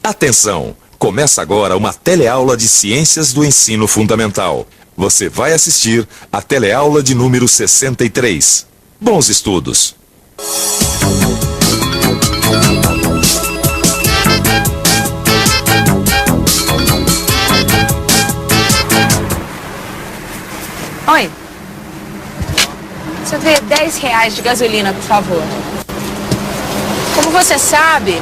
Atenção! Começa agora uma teleaula de Ciências do Ensino Fundamental. Você vai assistir a teleaula de número 63. Bons estudos! Oi. Você vê R$10 de gasolina, por favor. Como você sabe,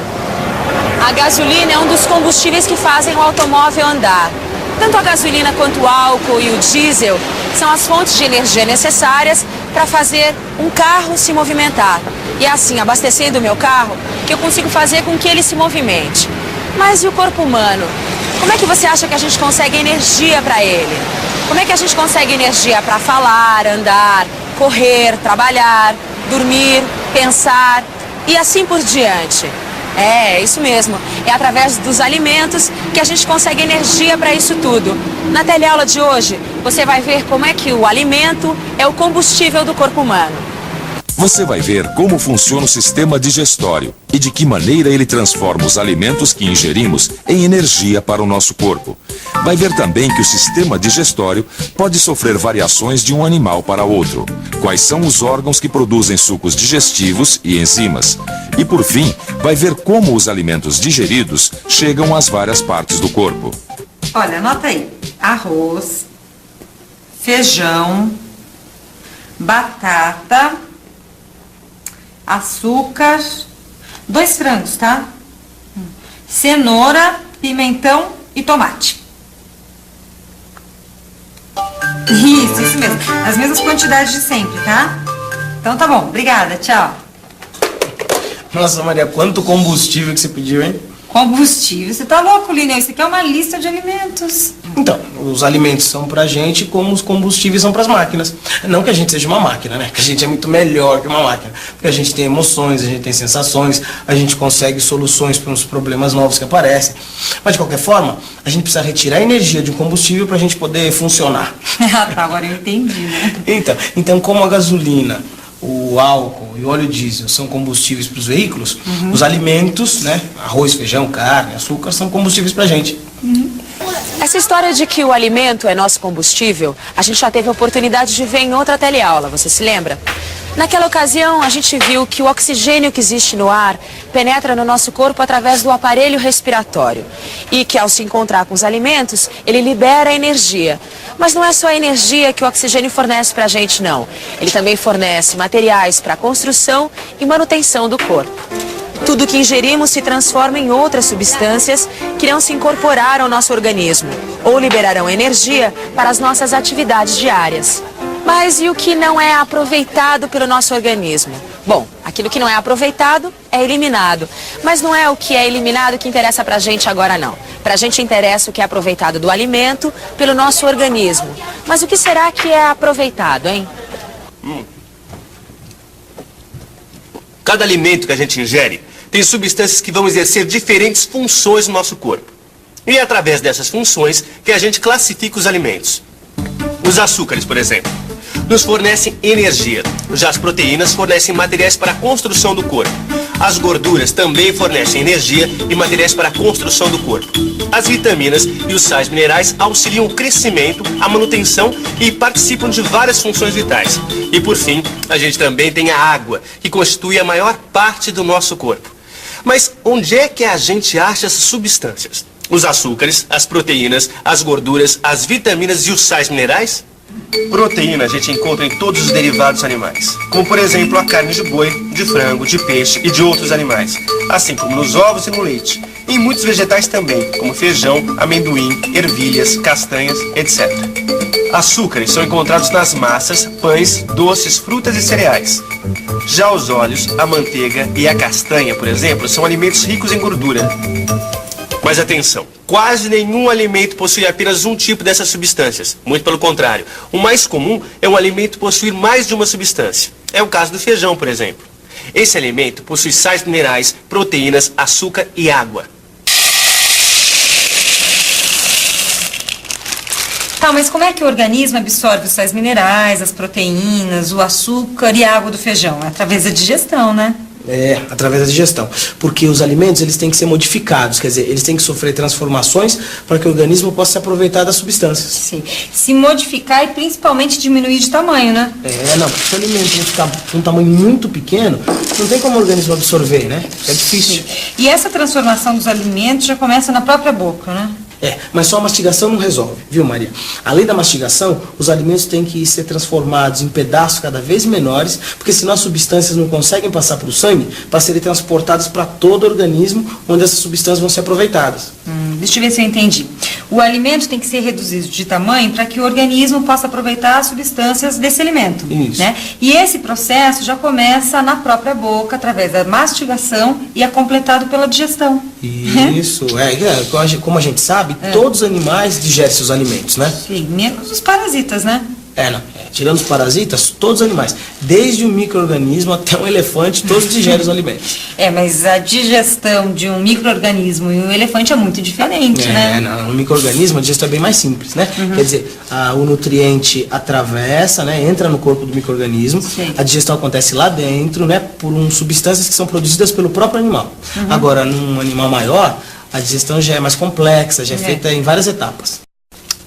a gasolina é um dos combustíveis que fazem o automóvel andar. Tanto a gasolina quanto o álcool e o diesel são as fontes de energia necessárias para fazer um carro se movimentar. E é assim, abastecendo o meu carro, que eu consigo fazer com que ele se movimente. Mas e o corpo humano? Como é que você acha que a gente consegue energia para ele? Como é que a gente consegue energia para falar, andar, correr, trabalhar, dormir, pensar e assim por diante? É isso mesmo. É através dos alimentos que a gente consegue energia para isso tudo. Na teleaula de hoje, você vai ver como é que o alimento é o combustível do corpo humano. Você vai ver como funciona o sistema digestório e de que maneira ele transforma os alimentos que ingerimos em energia para o nosso corpo. Vai ver também que o sistema digestório pode sofrer variações de um animal para outro. Quais são os órgãos que produzem sucos digestivos e enzimas. E por fim, vai ver como os alimentos digeridos chegam às várias partes do corpo. Olha, anota aí. Arroz, feijão, batata, açúcar, 2 frangos, tá? Cenoura, pimentão e tomate. Isso mesmo. As mesmas quantidades de sempre, tá? Então tá bom, obrigada, tchau. Nossa, Maria, quanto combustível que você pediu, hein? Combustível? Você tá louco, Lineu? Isso aqui é uma lista de alimentos. Então, os alimentos são pra gente como os combustíveis são pras máquinas. Não que a gente seja uma máquina, né? Que a gente é muito melhor que uma máquina. Porque a gente tem emoções, a gente tem sensações, a gente consegue soluções para uns problemas novos que aparecem. Mas, de qualquer forma, a gente precisa retirar a energia de um combustível pra gente poder funcionar. Ah, tá, agora eu entendi, né? Então, como a gasolina, o álcool e o óleo diesel são combustíveis para os veículos, os alimentos, né, arroz, feijão, carne, açúcar, são combustíveis para a gente. Essa história de que o alimento é nosso combustível, a gente já teve a oportunidade de ver em outra teleaula, você se lembra? Naquela ocasião, a gente viu que o oxigênio que existe no ar penetra no nosso corpo através do aparelho respiratório e que, ao se encontrar com os alimentos, ele libera energia. Mas não é só a energia que o oxigênio fornece para a gente, não. Ele também fornece materiais para a construção e manutenção do corpo. Tudo que ingerimos se transforma em outras substâncias que irão se incorporar ao nosso organismo ou liberarão energia para as nossas atividades diárias. Mas e o que não é aproveitado pelo nosso organismo? Bom, aquilo que não é aproveitado é eliminado. Mas não é o que é eliminado que interessa pra gente agora, não. Pra gente interessa o que é aproveitado do alimento pelo nosso organismo. Mas o que será que é aproveitado, hein? Cada alimento que a gente ingere tem substâncias que vão exercer diferentes funções no nosso corpo. E é através dessas funções que a gente classifica os alimentos. Os açúcares, por exemplo, nos fornecem energia. Já as proteínas fornecem materiais para a construção do corpo. As gorduras também fornecem energia e materiais para a construção do corpo. As vitaminas e os sais minerais auxiliam o crescimento, a manutenção e participam de várias funções vitais. E por fim, a gente também tem a água, que constitui a maior parte do nosso corpo. Mas onde é que a gente acha essas substâncias? Os açúcares, as proteínas, as gorduras, as vitaminas e os sais minerais? Proteína a gente encontra em todos os derivados animais, como por exemplo a carne de boi, de frango, de peixe e de outros animais, assim como nos ovos e no leite. E em muitos vegetais também, como feijão, amendoim, ervilhas, castanhas, etc. Açúcares são encontrados nas massas, pães, doces, frutas e cereais. Já os óleos, a manteiga e a castanha, por exemplo, são alimentos ricos em gordura. Mas atenção, quase nenhum alimento possui apenas um tipo dessas substâncias. Muito pelo contrário, o mais comum é um alimento possuir mais de uma substância. É o caso do feijão, por exemplo. Esse alimento possui sais minerais, proteínas, açúcar e água. Tá, mas como é que o organismo absorve os sais minerais, as proteínas, o açúcar e a água do feijão? Através da digestão, né? É, através da digestão. Porque os alimentos, eles têm que ser modificados, quer dizer, eles têm que sofrer transformações para que o organismo possa se aproveitar das substâncias. Sim. Se modificar e principalmente diminuir de tamanho, né? Não, porque se o alimento ficar com um tamanho muito pequeno, não tem como o organismo absorver, né? É difícil. Sim. E essa transformação dos alimentos já começa na própria boca, né? Mas só a mastigação não resolve, viu, Maria? Além da mastigação, os alimentos têm que ser transformados em pedaços cada vez menores, porque senão as substâncias não conseguem passar para o sangue para serem transportadas para todo o organismo, onde essas substâncias vão ser aproveitadas. Deixa eu ver se eu entendi. O alimento tem que ser reduzido de tamanho para que o organismo possa aproveitar as substâncias desse alimento. Isso. Né? E esse processo já começa na própria boca, através da mastigação e é completado pela digestão. Isso, como a gente sabe, todos os animais digerem seus alimentos, né? Sim, menos os parasitas, né? Tirando os parasitas, todos os animais, desde um micro-organismo até um elefante, todos digerem os alimentos. Mas a digestão de um micro-organismo e um elefante é muito diferente, né? Um micro-organismo, a digestão é bem mais simples, né? Quer dizer, o nutriente atravessa, né? Entra no corpo do micro-organismo, a digestão acontece lá dentro, né? Por substâncias que são produzidas pelo próprio animal. Agora, num animal maior, a digestão já é mais complexa, já é feita em várias etapas.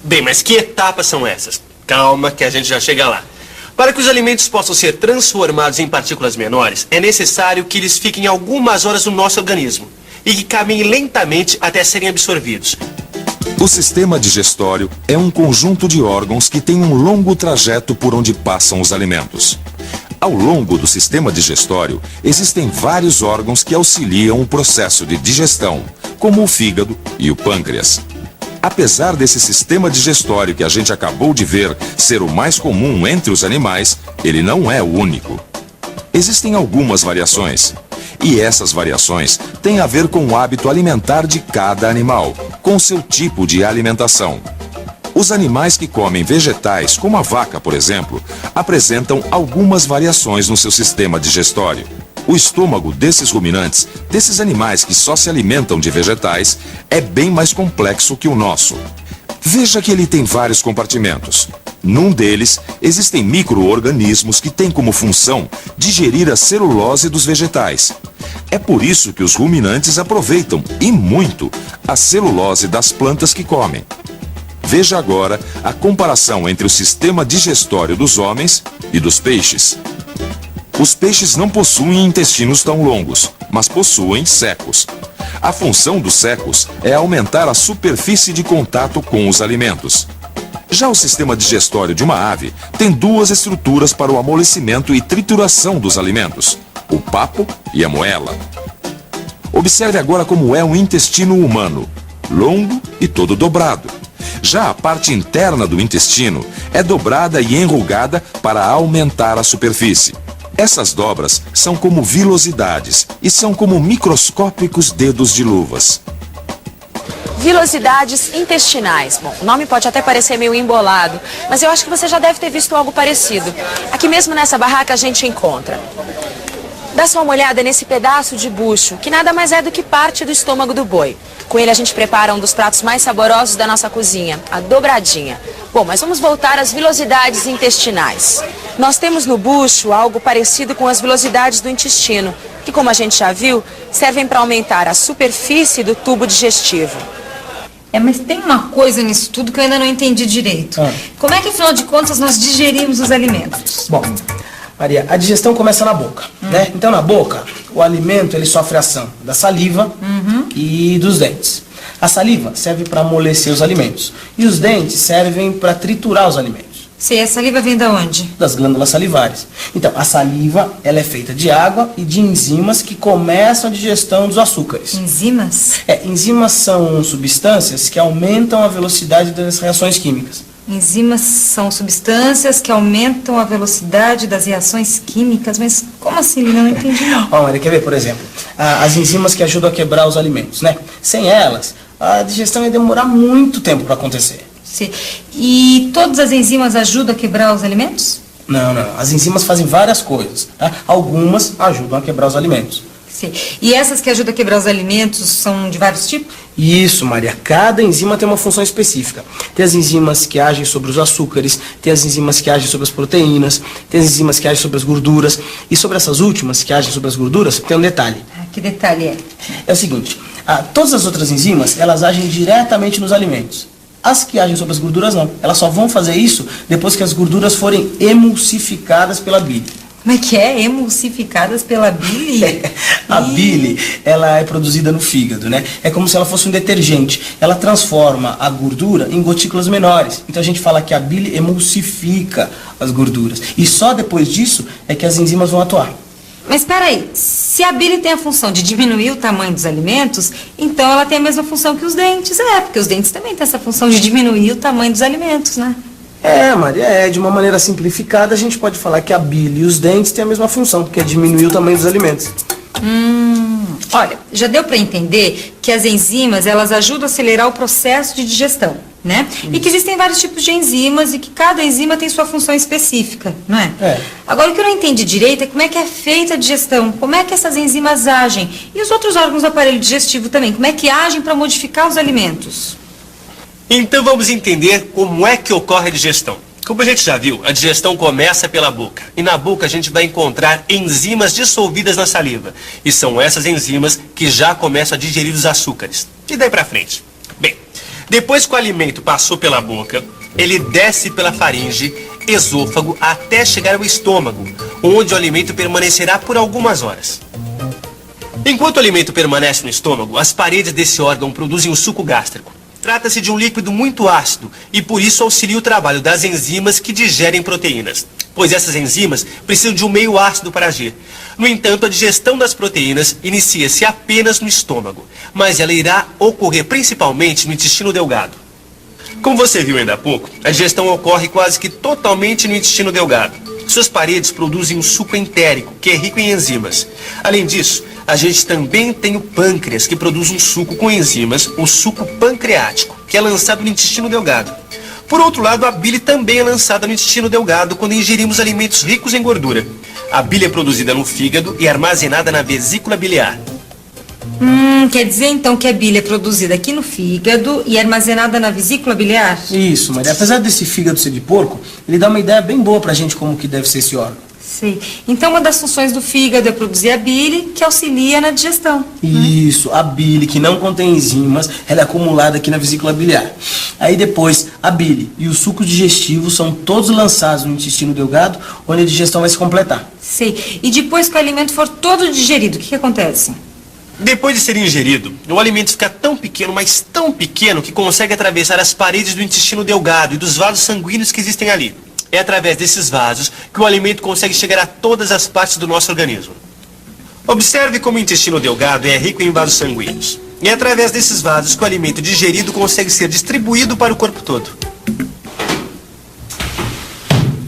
Bem, mas que etapas são essas? Calma que a gente já chega lá. Para que os alimentos possam ser transformados em partículas menores, é necessário que eles fiquem algumas horas no nosso organismo e que caminhem lentamente até serem absorvidos. O sistema digestório é um conjunto de órgãos que tem um longo trajeto por onde passam os alimentos. Ao longo do sistema digestório, existem vários órgãos que auxiliam o processo de digestão, como o fígado e o pâncreas. Apesar desse sistema digestório que a gente acabou de ver ser o mais comum entre os animais, ele não é o único. Existem algumas variações, e essas variações têm a ver com o hábito alimentar de cada animal, com seu tipo de alimentação. Os animais que comem vegetais, como a vaca, por exemplo, apresentam algumas variações no seu sistema digestório. O estômago desses ruminantes, desses animais que só se alimentam de vegetais, é bem mais complexo que o nosso. Veja que ele tem vários compartimentos. Num deles, existem micro-organismos que têm como função digerir a celulose dos vegetais. É por isso que os ruminantes aproveitam, e muito, a celulose das plantas que comem. Veja agora a comparação entre o sistema digestório dos homens e dos peixes. Os peixes não possuem intestinos tão longos, mas possuem secos. A função dos secos é aumentar a superfície de contato com os alimentos. Já o sistema digestório de uma ave tem duas estruturas para o amolecimento e trituração dos alimentos: o papo e a moela. Observe agora como é o intestino humano, longo e todo dobrado. Já a parte interna do intestino é dobrada e enrugada para aumentar a superfície. Essas dobras são como vilosidades e são como microscópicos dedos de luvas. Vilosidades intestinais. Bom, o nome pode até parecer meio embolado, mas eu acho que você já deve ter visto algo parecido. Aqui mesmo nessa barraca a gente encontra. Dá só uma olhada nesse pedaço de bucho, que nada mais é do que parte do estômago do boi. Com ele a gente prepara um dos pratos mais saborosos da nossa cozinha, a dobradinha. Bom, mas vamos voltar às vilosidades intestinais. Nós temos no bucho algo parecido com as vilosidades do intestino, que, como a gente já viu, servem para aumentar a superfície do tubo digestivo. Mas tem uma coisa nisso tudo que eu ainda não entendi direito. Como é que, afinal de contas, nós digerimos os alimentos? Bom, Maria, a digestão começa na boca, né? Então, na boca, o alimento ele sofre ação da saliva e dos dentes. A saliva serve para amolecer os alimentos e os dentes servem para triturar os alimentos. Sim, a saliva vem de onde? Das glândulas salivares. Então, a saliva ela é feita de água e de enzimas que começam a digestão dos açúcares. Enzimas? Enzimas são substâncias que aumentam a velocidade das reações químicas. Enzimas são substâncias que aumentam a velocidade das reações químicas, mas como assim? Não entendi. Maria, quer ver, por exemplo, as enzimas que ajudam a quebrar os alimentos, né? Sem elas, a digestão ia demorar muito tempo para acontecer. Sim. E todas as enzimas ajudam a quebrar os alimentos? Não. As enzimas fazem várias coisas, tá? Algumas ajudam a quebrar os alimentos. Sim. E essas que ajudam a quebrar os alimentos são de vários tipos? Isso, Maria. Cada enzima tem uma função específica. Tem as enzimas que agem sobre os açúcares, tem as enzimas que agem sobre as proteínas, tem as enzimas que agem sobre as gorduras. E sobre essas últimas, que agem sobre as gorduras, tem um detalhe. Ah, que detalhe é? É o seguinte, todas as outras enzimas, elas agem diretamente nos alimentos. As que agem sobre as gorduras, não. Elas só vão fazer isso depois que as gorduras forem emulsificadas pela bile. Como é que é? Emulsificadas pela bile? A bile, ela é produzida no fígado, né? É como se ela fosse um detergente. Ela transforma a gordura em gotículas menores. Então a gente fala que a bile emulsifica as gorduras. E só depois disso é que as enzimas vão atuar. Mas espera aí, se a bile tem a função de diminuir o tamanho dos alimentos, então ela tem a mesma função que os dentes. Porque os dentes também têm essa função de diminuir o tamanho dos alimentos, né? Maria, de uma maneira simplificada, a gente pode falar que a bile e os dentes têm a mesma função, que é diminuir o tamanho dos alimentos. Olha, já deu para entender que as enzimas, elas ajudam a acelerar o processo de digestão, né? E que existem vários tipos de enzimas e que cada enzima tem sua função específica, não é? Agora, o que eu não entendi direito é como é que é feita a digestão, como é que essas enzimas agem e os outros órgãos do aparelho digestivo também, como é que agem para modificar os alimentos. Então vamos entender como é que ocorre a digestão. Como a gente já viu, a digestão começa pela boca. E na boca a gente vai encontrar enzimas dissolvidas na saliva. E são essas enzimas que já começam a digerir os açúcares. E daí pra frente? Bem, depois que o alimento passou pela boca, ele desce pela faringe, esôfago, até chegar ao estômago, onde o alimento permanecerá por algumas horas. Enquanto o alimento permanece no estômago, as paredes desse órgão produzem o suco gástrico. Trata-se de um líquido muito ácido e por isso auxilia o trabalho das enzimas que digerem proteínas, pois essas enzimas precisam de um meio ácido para agir. No entanto, a digestão das proteínas inicia-se apenas no estômago, mas ela irá ocorrer principalmente no intestino delgado. Como você viu ainda há pouco, a digestão ocorre quase que totalmente no intestino delgado. Suas paredes produzem um suco entérico, que é rico em enzimas. Além disso, a gente também tem o pâncreas, que produz um suco com enzimas, o suco pancreático, que é lançado no intestino delgado. Por outro lado, a bile também é lançada no intestino delgado quando ingerimos alimentos ricos em gordura. A bile é produzida no fígado e armazenada na vesícula biliar. Quer dizer então que a bile é produzida aqui no fígado e armazenada na vesícula biliar? Isso, Maria. Apesar desse fígado ser de porco, ele dá uma ideia bem boa pra gente como que deve ser esse órgão. Sei. Então uma das funções do fígado é produzir a bile, que auxilia na digestão. Isso, a bile, que não contém enzimas, ela é acumulada aqui na vesícula biliar. Aí depois, a bile e o suco digestivo são todos lançados no intestino delgado, onde a digestão vai se completar. Sei. E depois que o alimento for todo digerido, o que acontece? Depois de ser ingerido, o alimento fica tão pequeno, mas tão pequeno, que consegue atravessar as paredes do intestino delgado e dos vasos sanguíneos que existem ali. É através desses vasos que o alimento consegue chegar a todas as partes do nosso organismo. Observe como o intestino delgado é rico em vasos sanguíneos. E é através desses vasos que o alimento digerido consegue ser distribuído para o corpo todo.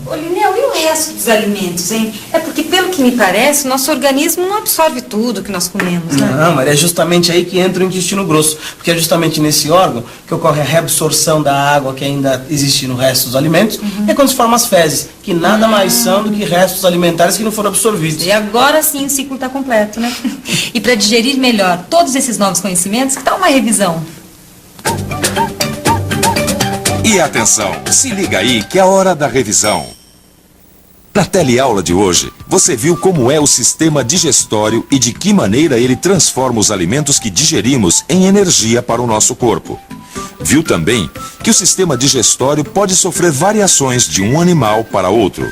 Ô, Lineu, e o resto dos alimentos, hein? É porque, pelo que me parece, o nosso organismo não absorve tudo que nós comemos, né? Não, mas é justamente aí que entra o intestino grosso, porque é justamente nesse órgão que ocorre a reabsorção da água que ainda existe no resto dos alimentos, é quando se formam as fezes, que nada mais são do que restos alimentares que não foram absorvidos. E agora sim o ciclo está completo, né? E para digerir melhor todos esses novos conhecimentos, que tal uma revisão? E atenção, se liga aí que é a hora da revisão. Na teleaula de hoje, você viu como é o sistema digestório e de que maneira ele transforma os alimentos que digerimos em energia para o nosso corpo. Viu também que o sistema digestório pode sofrer variações de um animal para outro.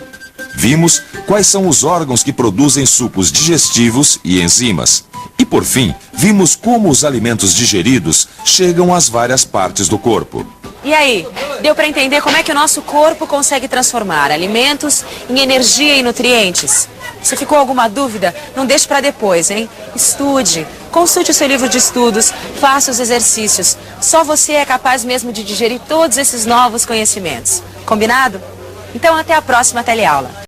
Vimos quais são os órgãos que produzem sucos digestivos e enzimas. E por fim, vimos como os alimentos digeridos chegam às várias partes do corpo. E aí, deu para entender como é que o nosso corpo consegue transformar alimentos em energia e nutrientes? Se ficou alguma dúvida, não deixe para depois, hein? Estude, consulte o seu livro de estudos, faça os exercícios. Só você é capaz mesmo de digerir todos esses novos conhecimentos. Combinado? Então até a próxima teleaula.